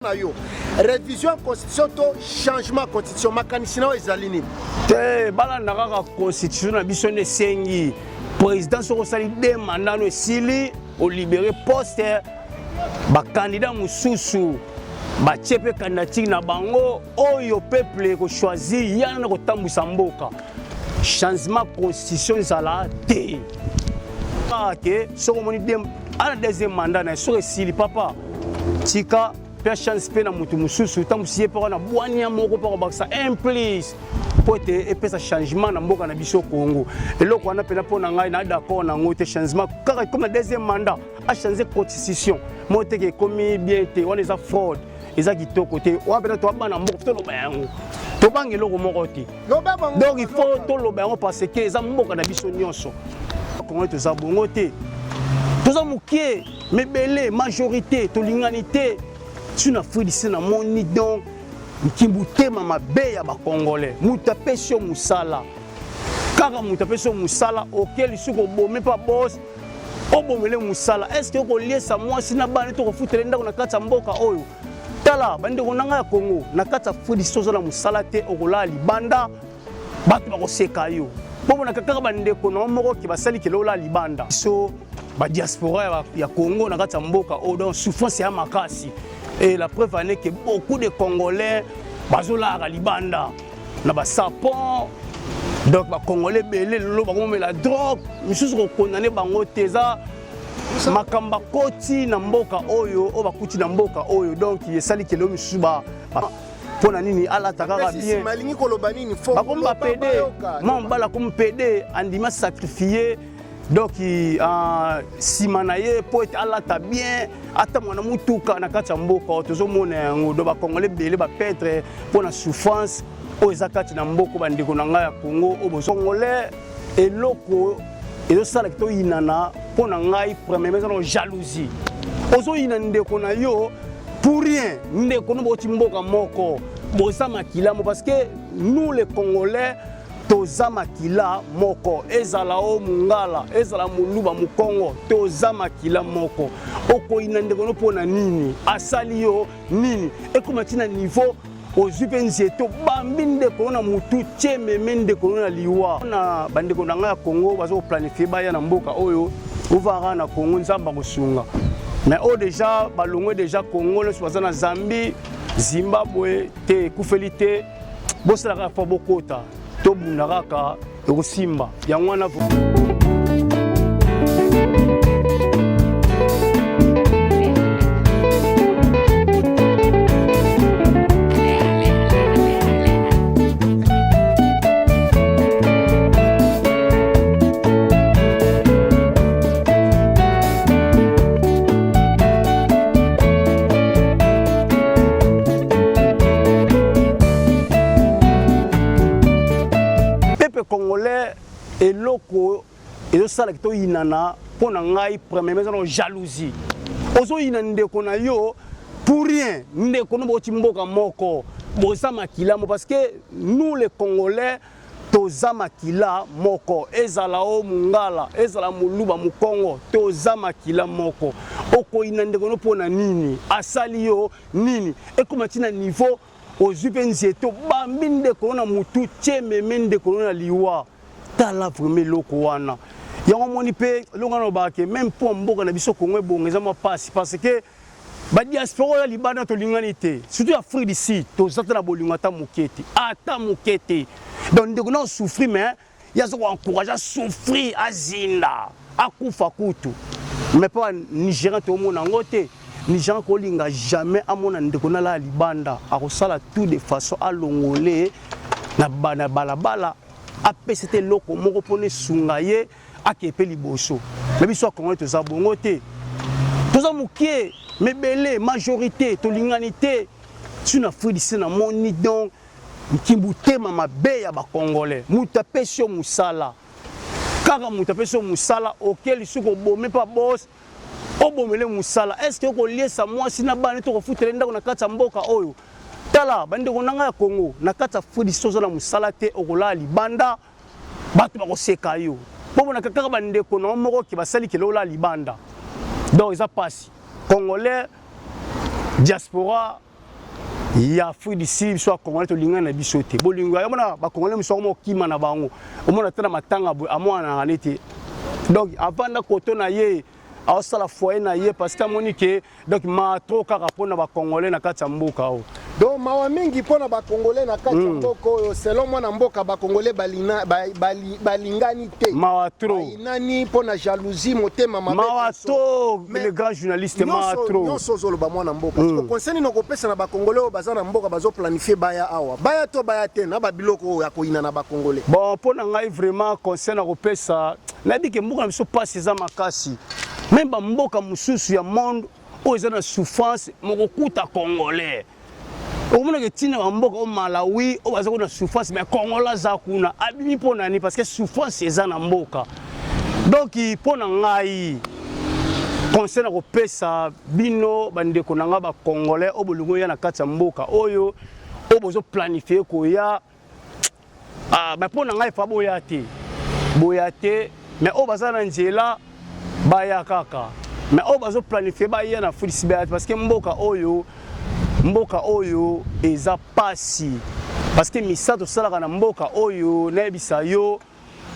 Révision constitution to changement constitution makanisi na ezali nini te bala nakaka constitution na biso ne sengi président soko sali de mandat no esili o libérer poste ba candidat mususu ba chepe candidature na bango oyo peuple ko choisir yana ko tambusa mboka changement constitution zala te ke soko moni dem ala deuxième mandat na soko esili papa tika pe chance pe na mutu mususu tamusiye pa na bwania moko pa baksa implice pote epesa changement na mboka na biso Congo eloko wana pena pona ngai na d'accord na ngote changement car comme le deuxième mandat a changé constitution mote ke komi bien te on les a fraude eza kitoko te wa pena to bana mboka to loba yango to bangi loko moko te donc il faut to loba yango parce que eza mboka na biso nyonso Congo to za bongo te to za mukie mebele majorité to linganité si na fridisi na moni donc kimbuté mama be ya ba congolais mutapesio musala kaka mutapesio musala auquel suko bomé pas boss obomele musala est-ce que ko liesa moi sina bana to ko futele ndako na kata mboka oyo tala bande ko nanga ya Congo na kata fridisi to na musala te okola libanda batu ba ko seka yo bobo na kaka bande ko na moko ki basali ke lola libanda so ba diaspora ya Congo na kata mboka o donc souffrance ya makasi. Et la preuve en est que beaucoup de Congolais, bazola à Libanda, na ba sapon, donc ba Congolais belé lolo ba komela la drogue, misusu ko condamné bango teza makamba koti na mboka oyo o ba kuti na mboka oyo donc yesali kelo misusu ba pona nini ala takaka bien malingi koloba nini fo ba komba PD mambala comme PD andima sacrifier donc simanaye po être alata bien ata mwana mutuka na kati ya mboka tozomona yango do ba congolais belé ba pètre pour la souffrance o ezakati na mboko bandeko na ngai ya Congo o bozongolais eloko ezo sala kito inana po na ngai premier maison jalousie ozo inande ko na yo pour rien ndeko no boti mboka moko boza makila mo parce que nous les Congolais toza makila moko ezala o mungala ezala muluba mukongo toza makila moko oko inandeko no pona nini asali yo nini ekoma tina niveau ozupenzi to bambinde ko na mutu cheme mende ko na liwa na bandeko na nga Congo bazo planifier baya na mboka oyo ovara na Congo nzamba kosunga mais o déjà balongwe déjà Congo le soza na Zambie Zimbabwe te kufelite bosala ka fa bokota tobu nakaka ekosimba yango wana Congolais et loko et ça la kito inana pour na ngai premier maison jalousie ozo inande ko na yo pour rien ndeko no boti mboka moko boza makila mo parce que nous les Congolais toza makila moko ezala o mungala ezala muluba mukongo toza makila moko oko inande ko no pona nini asali yo nini et comme tina niveau ozupenzi to bambinde ko na mutu cheme mende ko na liwa tala vraiment loko wana yango moni pe longa no bake même pour mboka na biso Congo bongeza mo passe parce que ba diaspora ya libanda to linganité surtout Afrique d'ici to zata na bolinga ta muketi ata muketi donc ndeko na souffrir mais yazo encourager à souffrir azinda akufa kutu mais pas Nigérien to mona ngote Nigérien ko linga jamais amona ndeko na la libanda akosala tout de façon à longoler na bana balabala après c'était loko moko pone sungaye akepe liboso mais biso Congo to za bongo te toza mukie mebele majorité to linganité si na fridisi na moni donc kimbuté mama be ya ba congolais mutapesio musala kaka mutapesio musala auquel suko bomé pas boss obomele musala est-ce que ko liesa moi sina bana to ko futele ndako na kata mboka oyo tala bande ko nanga ya Congo na kata fridisi to na musala te okola libanda batu ba ko seka yo bobo na kaka bande ko na moko ki basali ke lola libanda donc ça passe Congolais diaspora ya Afrique du Sud soit congolais to linga na biso te bolingo ya mona ba congolais muso mo kima na bango omona tana matanga amwana nete donc avant da koto na ye a sala foyer na ye parce que monique donc ma trop kaka pona ba congolais na kati ya mboka o donc mawa mingi pona ba congolais na kati ya mboka oyo selon moi na mboka ba congolais balingani te mawa trop nani pona jalousie motema mabe mawa trop le grand journaliste mawa trop nyonso zoloba mwana mboka parce que concerne no kopesa na ba congolais o baza na mboka bazo planifier baya awa baya to baya te na ba biloko ya koina na ba congolais bon pona ngai vraiment concerne kopesa nabi ke mboka na biso passe za makasi même ba mboka mususu ya monde o eza na souffrance mokokuta congolais au moins que tina ba mboka au Malawi o baza ko na souffrance mais congolais za kuna abimi pona ni parce que souffrance eza na mboka donc pona ngai concerne kopesa bino bandeko na nga ba congolais o bolungo ya na kati ya mboka oyo o bozo planifier ko ya ba pona ngai fa boya te mais o baza na nzela baya kaka mais o bazo planifier ba ya na Fulisibat parce que mboka oyo eza pasi parce que misato salaka na mboka oyo na ebisa yo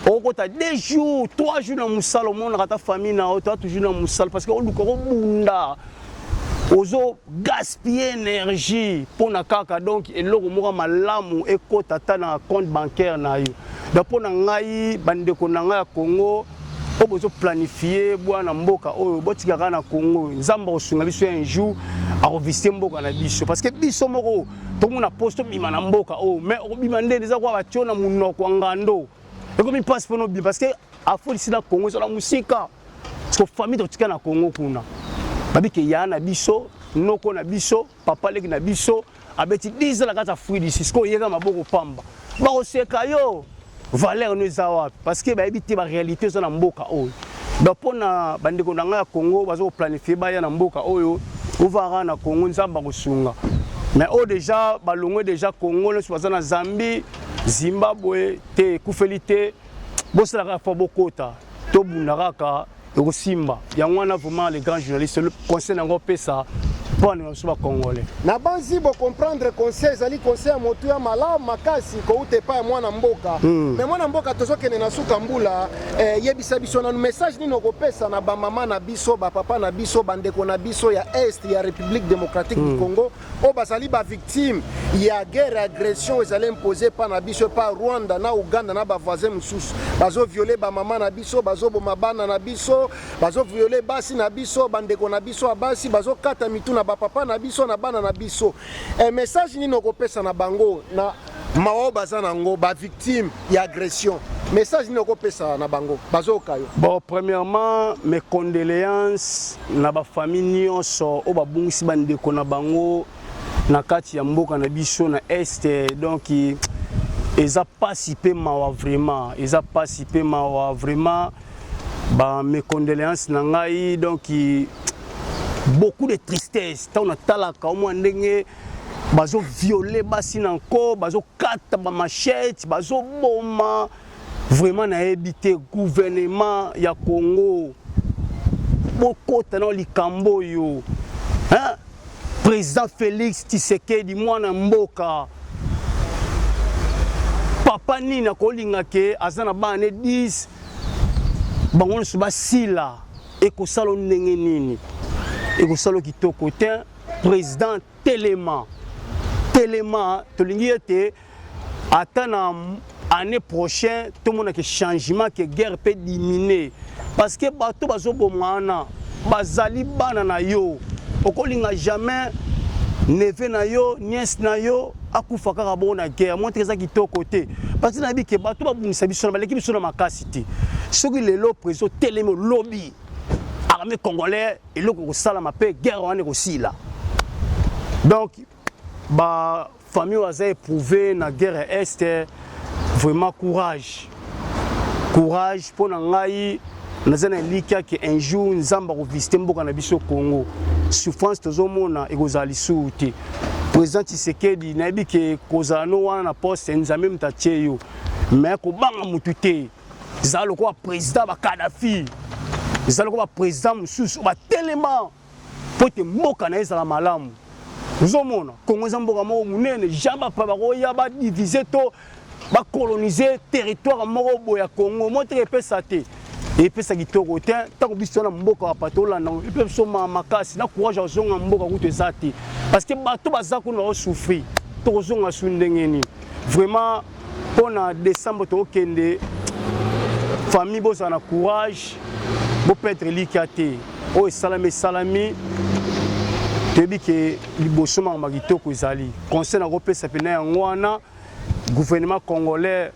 okota 2 jours 3 jours na musala mona kata famille na oto toujours na musala parce que oluka ko bunda ozo gaspiller énergie pona kaka donc eloko moko malamu ekota ta na compte bancaire na yo donc pona ngai bandeko na ngai ya Congo o bozo planifier bwana mboka oyo botikaka na Congo nzamba osunga biso un jour a revisiter mboka na biso parce que biso moko to mona posto bima na mboka o mais o bima ndende za kwa batio na munoko ngando eko mi passe pour nous parce que a faut ici na Congo sur la musique parce que famille to tika na Congo kuna babi ke ya na biso noko na biso papa leki na biso abeti 10 la kata Afrique du Sud ko yeka maboko pamba ba oseka yo valeur nous a parce que ba ebité ba réalité zo na mboka oyo donc pona bandeko na nga ya Congo bazo planifier ba ya na mboka oyo ovara na Congo nzamba kosunga mais au déjà balongwe déjà Congo le soza na Zambie Zimbabwe te kufelite bosala ka fa bokota to bundaka ko simba ya ngwana vraiment les grands journalistes le conseil ngo pesa pour nous soba congolais na banzi bo comprendre conseil zali conseil motu ya malamu makasi ko utepa ya mwana mboka mais mwana mboka tozokene na suka mbula yebisa biso na message nino ko pesa na ba mama na biso ba papa na biso bandeko na biso ya est ya République démocratique du Congo o basali ba victime ya guerre agression ezali imposée par na biso par Rwanda na Uganda na ba voisins mususu bazo violer ba mama na biso bazo boma bana na biso bazo violer basi na biso bandeko na biso abasi bazo kata mitu na papa na biso na bana na biso message nino kopesa na bango na mao baza nango ba victime ya agression message nino kopesa na bango bazoka yo bon premièrement mes condoléances na ba famille nyonso o babungisi bandeko na bango na kati ya mboka na biso na est donc eza participer mawa vraiment ba mes condoléances na ngai donc beaucoup de tristesse tant on talaka au moins ndenge bazo violer basi nanko bazo kata ba machette bazo boma vraiment na éviter gouvernement ya Congo bokota na likambo yo hein président Félix Tshisekedi mwana mboka papa nina kolinga ke azana bane 10 bango so basila ekosalo ndenge nini ekosalo kitoko te président Téléma tolingi ete atana année prochaine tout le monde a que changement que guerre peut diminuer parce que bato bazobomana bazali bana na yo okolinga jamais neve na yo nièce na yo akufa kaka bona guerre montre ça kitoko te parce que na bi ke bato babungisa biso na baleki biso na makasi te soki lelo président Téléma lobby armée congolais et le sala mapé guerre wana ko sila donc ba famille a éprouvé na guerre est vraiment courage pour ngai nazana lika que un jour nzamba ko visiter mboka na biso Congo souffrance tozomona ekozali souti président Tshisekedi na bi ke kozano wana na poste nzambe mtatie yo mais ko banga mutu te zalo ko président ba Kadhafi zalo ko président mususu ba Téléma pote mboka na ezala malamu Vous avez vu, Congo Zamboka moko munene, jamais pas ba diviser to, ba coloniser territoire moko boya Congo. Moi te pesa te. Et puis ça kitoko te, tant biso na mboka wa patola na, et puis so makasi na courage azonga mboka kuto ezati. Parce que bato bazako na souffrir. To zonga sundengeni. Vraiment pour en décembre to kende famille bosa na courage, bo peut-être likate. O salami tebi ke liboso ma magitoko ezali. Conseil na kopesa pena ngwana gouvernement congolais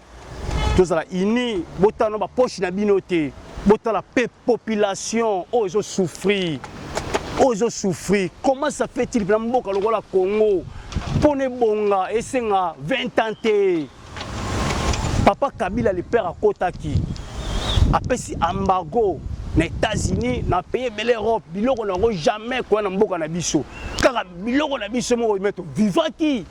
tozala uni botano ba poche na binote. Botala population ils ont souffert. Ils ont souffert. Comment ça fait-il que mboka lokola Congo pone bonga esenga 20 ans Papa Kabila le père à Kotaki apesi embargo na États-Unis na pays de l'Europe biloko n'auront jamais quoi na mboka na biso car biloko na biso mo mettre vivaki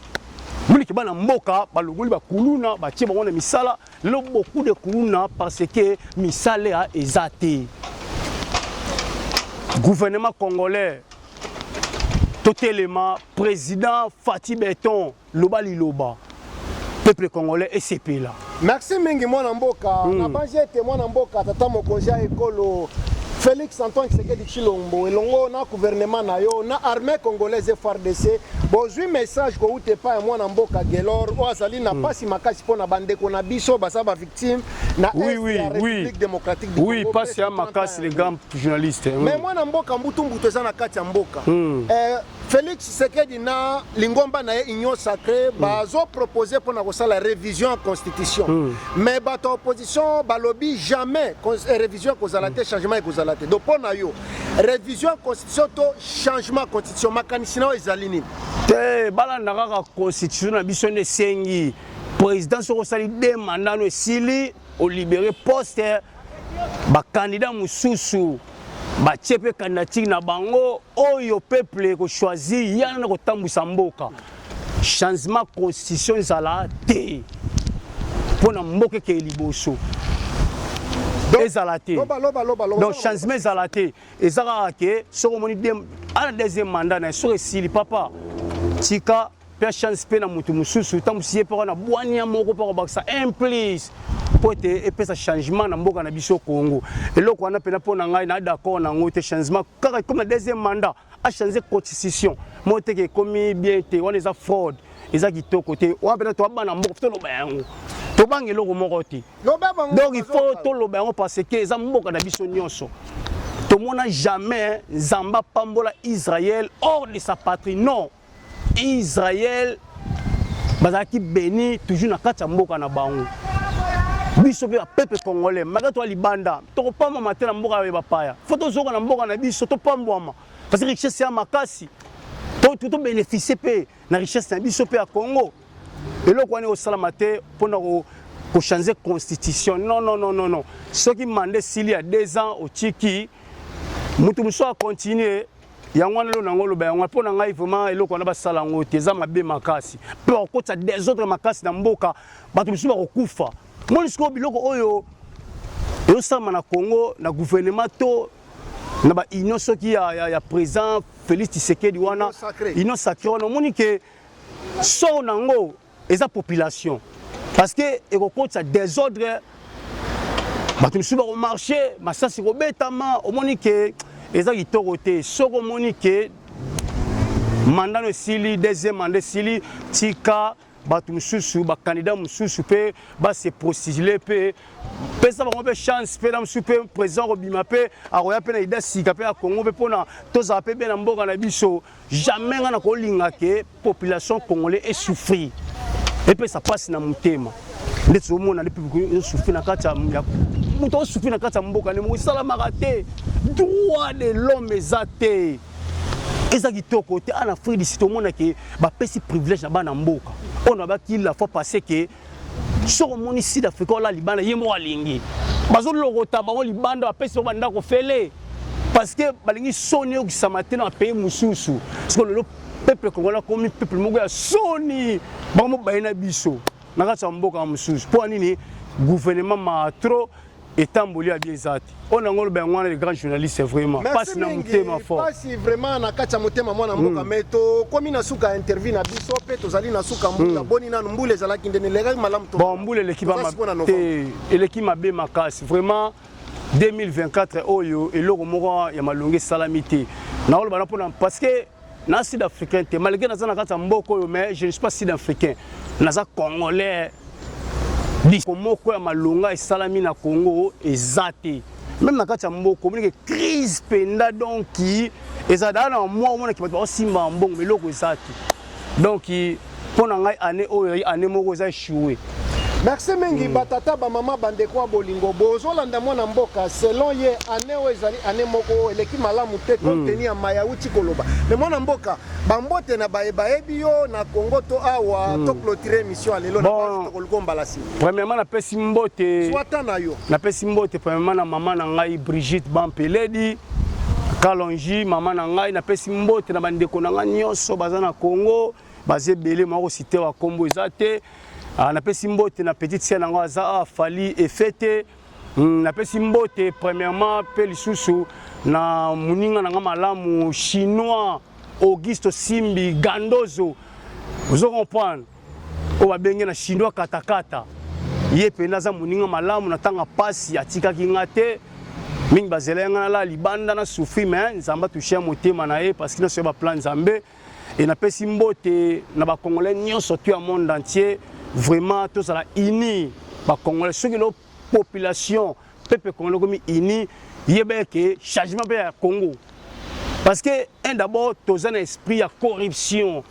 muli ke bana mboka balongoli ba kuluna ba tie bango na misala lo beaucoup de kuluna parce que misala a ezate gouvernement congolais totalement président Fatih Beton loba liloba peuple congolais et CP là. Merci mingi mwana mboka na banji ete mwana mboka tata mokonzi ya ekolo Félix Antoine Tshisekedi Tshilombo elongo na gouvernement na yo na armée congolaise FARDC bozwi message ko ute pa mwana mboka Gelor o azali na pasi makasi pona bandeko na biso basa ba victime na République démocratique du Congo. Oui, pasi ya makasi les grands journalistes. Mais mwana mboka mbutu mbutu eza na kati ya mboka. Félix Tshisekedi na lingomba na union sacrée bazo proposer pour la révision en constitution. Mais bato opposition balobi jamais révision kozalate changement kozalate. Donc pour na yo révision en constitution to changement constitution makanisi na ezalini. Te bala na constitution na biso ne sengi président soko sali de mandat no sili au libérer poste ba candidat mususu ba tiepe candidature na bango oyo peuple ko choisir yana na kotambusa mboka changement constitution zala te pona mboka ke liboso ezalate donc changement ezalate ezaka ke soko moni dem ala deuxième mandat na soko sili papa tika pe chance pe na mutu mususu tambusiye pe na bwania moko pa ko baksa implice pote epesa changement na mboka na biso Congo eloko wana pena pona ngai na d'accord na ngote changement kaka comme le deuxième mandat a changé constitution mote ke komi bien te wana eza fraude eza kitoko te wa pena to bana mboka to loba yango to bangi eloko moko te donc il faut to loba yango parce que eza mboka na biso nyonso to mona jamais Zamba pambola Israël hors de sa patrie non Israël bazaki béni toujours na kati ya mboka na bango biso pe peuple congolais malgré toi libanda to pamba matela mboka ya bapaya faut zoka na mboka na biso to pambwama parce que richesse ya makasi to bénéficier pe na richesse na biso pe ya Congo eloko wana osala mate pona ko changer constitution non ce qui mandé s'il y a 2 ans au Tchiki mutu muso a continuer yango wana lo nango lo ba yango pona ngai vraiment eloko wana basala ngo te za mabe makasi pe okota des autres makasi na mboka bato muso ba kokufa monisiko biloko oyo eosama na Congo na gouvernement to na ba union soki ya président Félix Tshisekedi wana union sacrée wana moni ke so nango eza population parce que ekokota désordre bato muso ba ko marcher masasi ko betama omoni ke eza kitoko te soko moni ke mandat no sili deuxième mandat sili tika batu mususu ba candidat mususu pe ba se postuler pe pesa bango pe chance pe na mususu pe président Robima pe aroya pe na ida sika pe a Congo pe pona toza pe be na mboka na biso jamais ngana ko linga ke population congolais est souffrir et puis ça passe na mutema ndetso mona le peuple souffrir na kati ya muto souffrir na kati ya mboka ne mo sala marate droit de l'homme ezate eza kitoko te en Afrique du Sud mona ke ba pesi privilège na bana mboka on a baki la fois passé que sur moni sud africain la libanda yemo alingi bazo logota ba libanda ba pesi ba ndako fele parce que balingi soni o kisamate na pays mususu parce que le peuple congolais comme peuple moko ya soni ba mo bayina biso na kati ya mboka mususu po nini gouvernement ma trop etamboli ya biezati on a ngolo ben wana les grands journalistes vraiment passe na mutema fort passe vraiment na kacha mutema mwana mboka meto komi na suka interview na biso pe tozali na suka mbula boni na mbule zala kindene lega malamu to bon mbule l'équipe mabe makasi vraiment 2024 oyo eloko moko ya malonge salamité na olo bana pona parce que na sud-africain te malgré na zana kata mboko yo mais je ne suis pas sud-africain naza congolais moko ya malonga esalami na Congo ezate même na kati ya mboko moni ke crise penda donc ezada na mwa mona ki bato osimba mbongo meloko ezate donc pona ngai année oyo année moko eza échoué. Merci mingi batata ba mama bandeko ya bolingo bozolanda mwana mboka selon ye année oyo ezali année moko eleki malamu te konteni ya mayauti koloba mais mwana mboka bambote na bayebi yo na Congo to awa to clôturer émission alelo na bato kolkomba la si premièrement na pesi mbote swata na yo na pesi mbote premièrement na mama na ngai Brigitte Bampeledi Kalonji mama na ngai na pesi mbote na bandeko na ngai nyonso baza na Congo baze belé moko cité wa Kombo ezate na pesi mbote na petite sœur nango aza Fali Efete na pesi mbote premièrement pe lisusu na muninga nanga malamu chinois Auguste Simbi Gandozo vous comprendre o ba benge na chinois katakata ye pe naza muninga malamu na tanga pasi atika kingate mingi bazelenga la libanda na souffri mais nzamba toucher motema na ye parce que na so ba plan nzambe et na pesi mbote na ba congolais nyonso tu a monde entier vraiment tous la unis ba congolais ceux qui la population peuple congolais comme unis yebe que changement pe ya Congo parce que d'abord tous un esprit ya corruption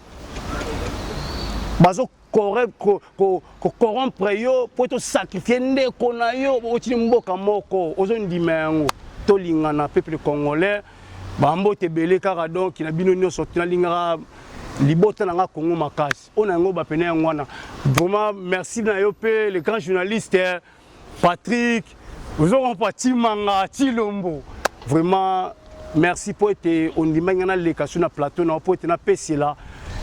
bazo corrompre yo pour to sacrifier ndeko na yo otili mboka moko ozondima yango to lingana peuple congolais bambo te belé kaka donc na bino nyonso tinalingaka libota nanga Congo makasi on a ngo ba pene ngwana vraiment merci na yo pe les grands journalistes Patrick vous aurez pas Timanga Tilombo vraiment merci pour être on dimanga na lekation na plateau na pour être na pesi là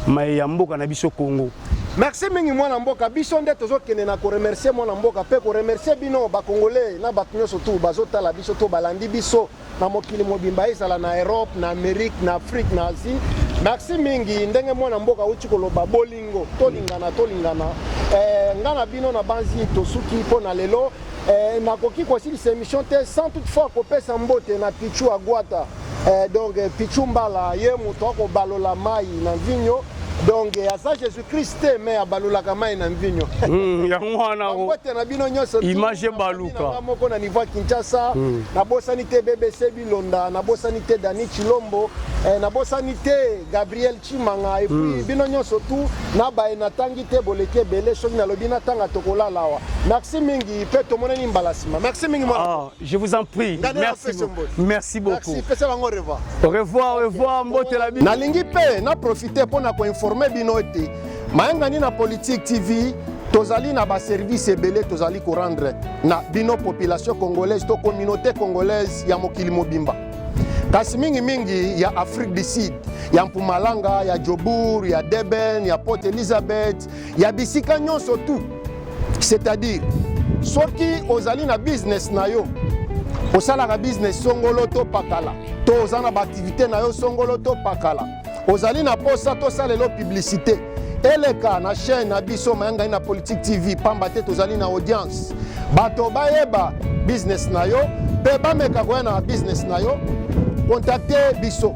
mais ya mboka na biso Congo. Merci mingi mwana mboka biso nde tozokende na ko remercier mwana mboka pe ko remercier bino ba congolais na bato nyonso tu bazotala biso to balandi biso na mokili mobimba ezala na Europe na Amérique na Afrique na Asie. Merci mingi ndenge mwana mboka uti koloba bolingo tolingana ngana bino na banzi tosuki pona lelo nakoki kosilisa émission te sans toutefois kopesa mbote na Pichu Agwata donc Pichu Mbala ye moto akobalola mai na vinyo donc asa Jésus-Christ mais abalola kamai na mvinyo ya mwana ko na bino nyonso image baluka moko na niveau Kinshasa na bosanité BBC Bilonda na bosanité Dani Chilombo na bosanité Gabriel Chimanga et puis bino nyonso tout na ba na tangité boleke belé soki na lobina tanga tokola lawa merci mingi pe to moneni mbalasima merci mingi moi je vous en prie merci beaucoup merci pesa bango revoir au revoir mbote la bi nalingi pe na profiter pona ko informer bino ete mayangani na Politique TV tozali na ba service ebele tozali ko rendre na bino population congolaise to communauté congolaise ya mokili mobimba kasi mingi ya Afrique du Sud ya Mpumalanga ya Jobour ya Deben ya Port Elizabeth ya bisika nyonso tout c'est-à-dire soki ozali na business na yo osalaka business songolo to pakala to ozana ba activité na yo songolo to pakala ozali na posa to salelo publicité eleka na chaîne na biso mayanga na Politique TV pamba te tozali na audience bato bayeba business na yo pe bameka koya na business na yo contactez biso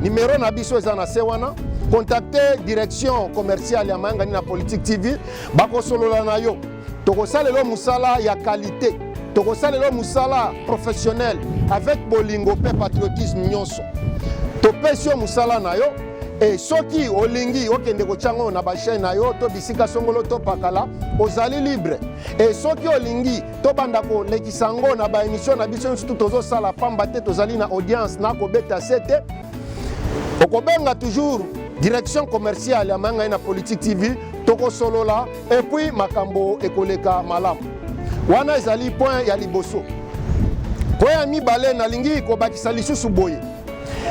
numéro na biso eza na se wana contactez direction commerciale ya mayanga na Politique TV bakosolola na yo tokosalelo musala ya qualité tokosalelo musala professionnel avec bolingo pe patriotisme nyonso topesi yo musala na yo et soki olingi okende kochango na ba chaîne na yo to bisika songolo to pakala ozali libre et soki olingi to banda ko lekisango na ba émission na biso surtout tozo sala pamba te tozali na audience na ko beta sete okobenga toujours direction commerciale ya manga na Politique TV toko solola et puis makambo ekoleka malamu wana ezali point ya liboso point ya mibale na lingi ko bakisa lisusu boye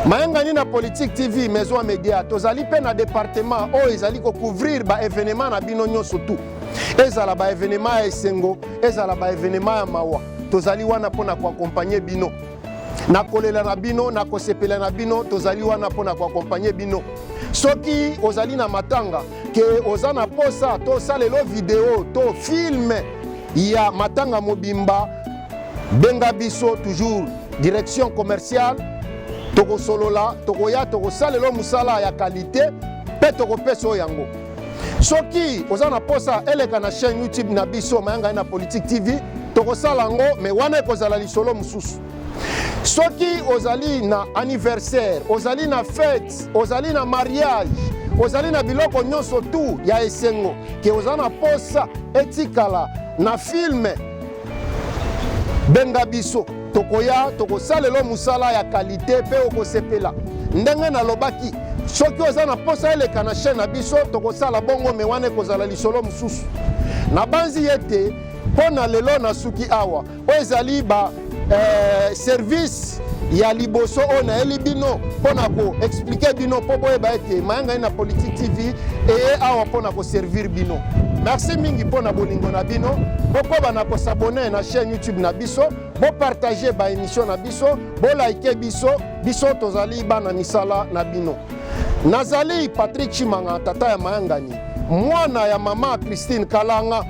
mayangani na Politique TV maison média tozali pe na département o ezali ko couvrir ba événement na bino nyonso tout ezala ba événement ya esengo ezala ba événement ya mawa tozali wana pona ko accompagner bino na kolela na bino na kosepela na bino tozali wana pona ko accompagner bino soki ozali na matanga ke ozana posa to salelo video to film ya matanga mobimba benga biso toujours direction commerciale toko solola toko ya toko salelo musala ya qualité pe toko peso yango soki ozana posa eleka na chaîne YouTube na biso mayanga na Politique TV toko salango me wana kozala lisolo mususu soki ozali na anniversaire ozali na fête ozali na mariage ozali na biloko nyonso tu ya esengo ke ozana posa etikala na film benga biso tokoya tokosalelo musala ya qualité pe okosepela ndenge nalobaki soki ozana posa eleka na chaîne na biso tokosala bongo me wana kozala lisolo mususu na banzi yete pona lelo na suki awa ezali ba service ya liboso ona elibino pona ko expliquer bino po boyeba ete mayanga na Politique TV et awa pona ko servir bino. Merci mingi pona bolingo na bino boko bana ko s'abonner na chaîne YouTube na biso bo partager ba émission na biso bo like biso tozali bana misala na bino. Nazali Patrick Chimanga tata ya mayangani mwana ya mama Christine Kalanga